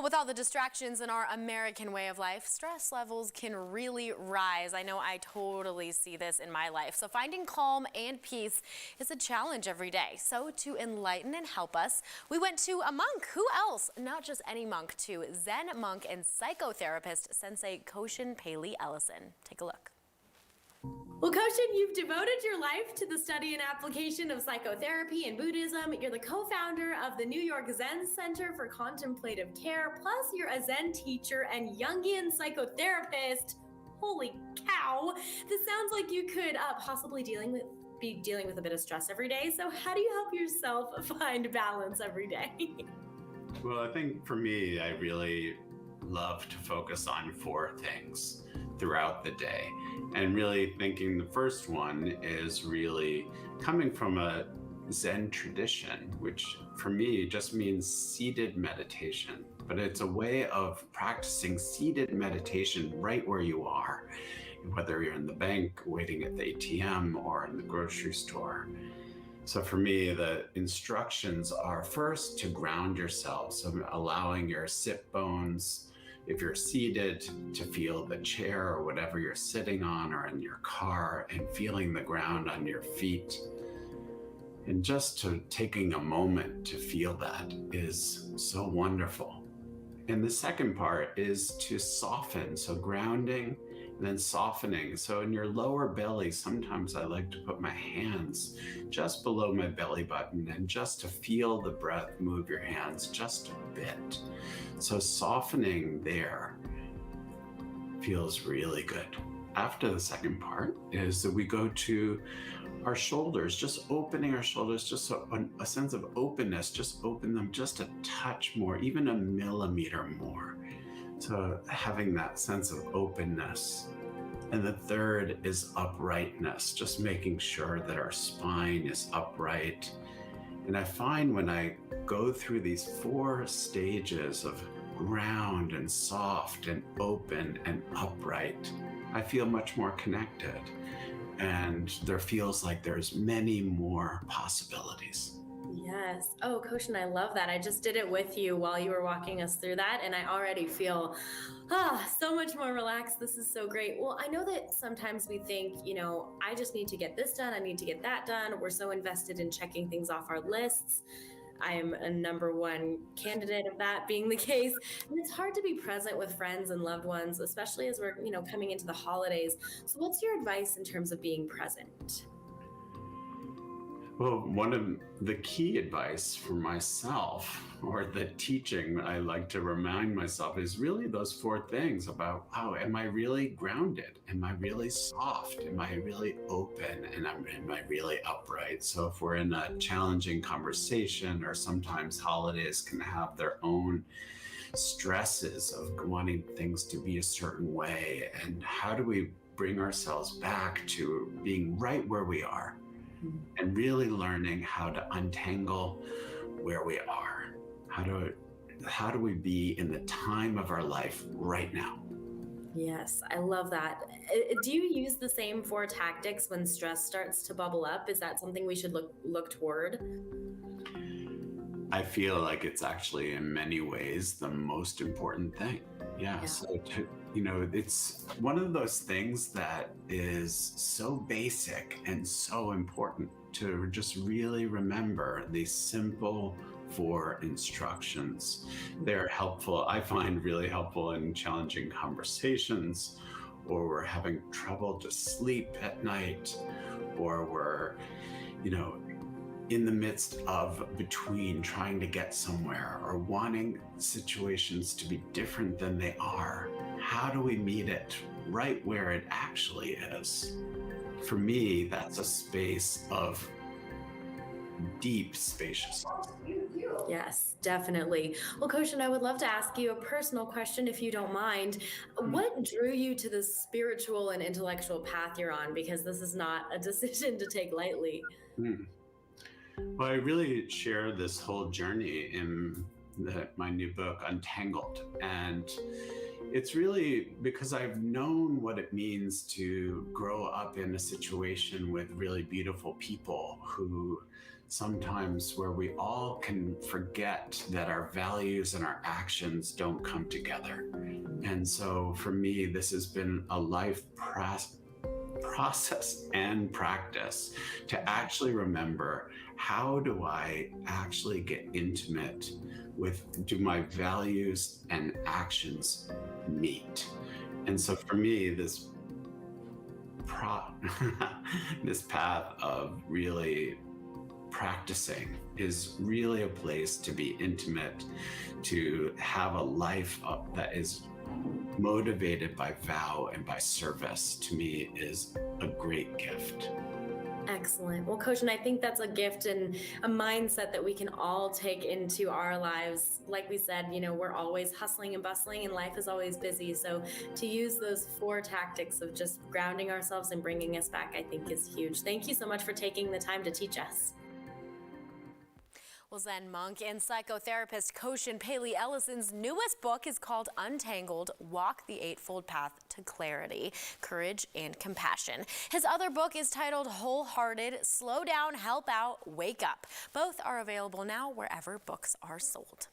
With all the distractions in our American way of life, stress levels can really rise. I know I totally see this in my life. So finding calm and peace is a challenge every day. So to enlighten and help us, we went to a monk. Who else? Not just any monk, to Zen monk and psychotherapist Sensei Koshin Paley Ellison. Take a look. Well, Koshin, you've devoted your life to the study and application of psychotherapy and Buddhism. You're the co-founder of the New York Zen Center for Contemplative Care, plus you're a Zen teacher and Jungian psychotherapist. Holy cow! This sounds like you could possibly be dealing with a bit of stress every day. So how do you help yourself find balance every day? Well, I think for me, I really love to focus on 4 things throughout the day. And really thinking the first one is really coming from a Zen tradition, which for me just means seated meditation. But it's a way of practicing seated meditation right where you are, whether you're in the bank, waiting at the ATM, or in the grocery store. So for me, the instructions are first to ground yourself, so allowing your sit bones, if you're seated, to feel the chair or whatever you're sitting on, or in your car, and feeling the ground on your feet. And just to taking a moment to feel that is so wonderful. And the second part is to soften, so grounding and then softening. So in your lower belly, sometimes I like to put my hands just below my belly button and just to feel the breath move your hands just a bit. So softening there feels really good. After the second part is that we go to our shoulders, just opening our shoulders, just so a sense of openness, just open them just a touch more, even a millimeter more. So having that sense of openness. And the third is uprightness, just making sure that our spine is upright. And I find when I go through these 4 stages of ground and soft and open and upright, I feel much more connected. And there feels like there's many more possibilities. Yes. Oh, Koshin, I love that. I just did it with you while you were walking us through that, and I already feel so much more relaxed. This is so great. Well, I know that sometimes we think, I just need to get this done. I need to get that done. We're so invested in checking things off our lists. I am a number 1 candidate of that being the case. And it's hard to be present with friends and loved ones, especially as we're, coming into the holidays. So what's your advice in terms of being present? Well, one of the key advice for myself, or the teaching I like to remind myself, is really those 4 things about, wow, am I really grounded? Am I really soft? Am I really open? And am I really upright? So if we're in a challenging conversation, or sometimes holidays can have their own stresses of wanting things to be a certain way, and how do we bring ourselves back to being right where we are? And really learning how to untangle where we are. How do we be in the time of our life right now? Yes, I love that. Do you use the same 4 tactics when stress starts to bubble up? Is that something we should look toward? I feel like it's actually in many ways the most important thing. Yeah. So it's one of those things that is so basic and so important to just really remember these simple 4 instructions. They're helpful. I find really helpful in challenging conversations, or we're having trouble to sleep at night, or we're, in the midst of between trying to get somewhere, or wanting situations to be different than they are. How do we meet it right where it actually is? For me, that's a space of deep spaciousness. Yes, definitely. Well, Koshin, I would love to ask you a personal question if you don't mind. What drew you to the spiritual and intellectual path you're on? Because this is not a decision to take lightly. Well, I really share this whole journey in my new book, Untangled. And it's really because I've known what it means to grow up in a situation with really beautiful people who sometimes where we all can forget that our values and our actions don't come together. And so for me, this has been a life process and practice to actually remember, how do I actually get intimate with, do my values and actions meet? And so for me, this this path of really practicing is really a place to be intimate, to have a life that is motivated by vow and by service, to me is a great gift. Excellent. Well, Coach, and I think that's a gift and a mindset that we can all take into our lives. Like we said, we're always hustling and bustling and life is always busy. So to use those 4 tactics of just grounding ourselves and bringing us back, I think is huge. Thank you so much for taking the time to teach us. Well, Zen monk and psychotherapist Koshin Paley Ellison's newest book is called Untangled, Walk the Eightfold Path to Clarity, Courage, and Compassion. His other book is titled Wholehearted, Slow Down, Help Out, Wake Up. Both are available now wherever books are sold.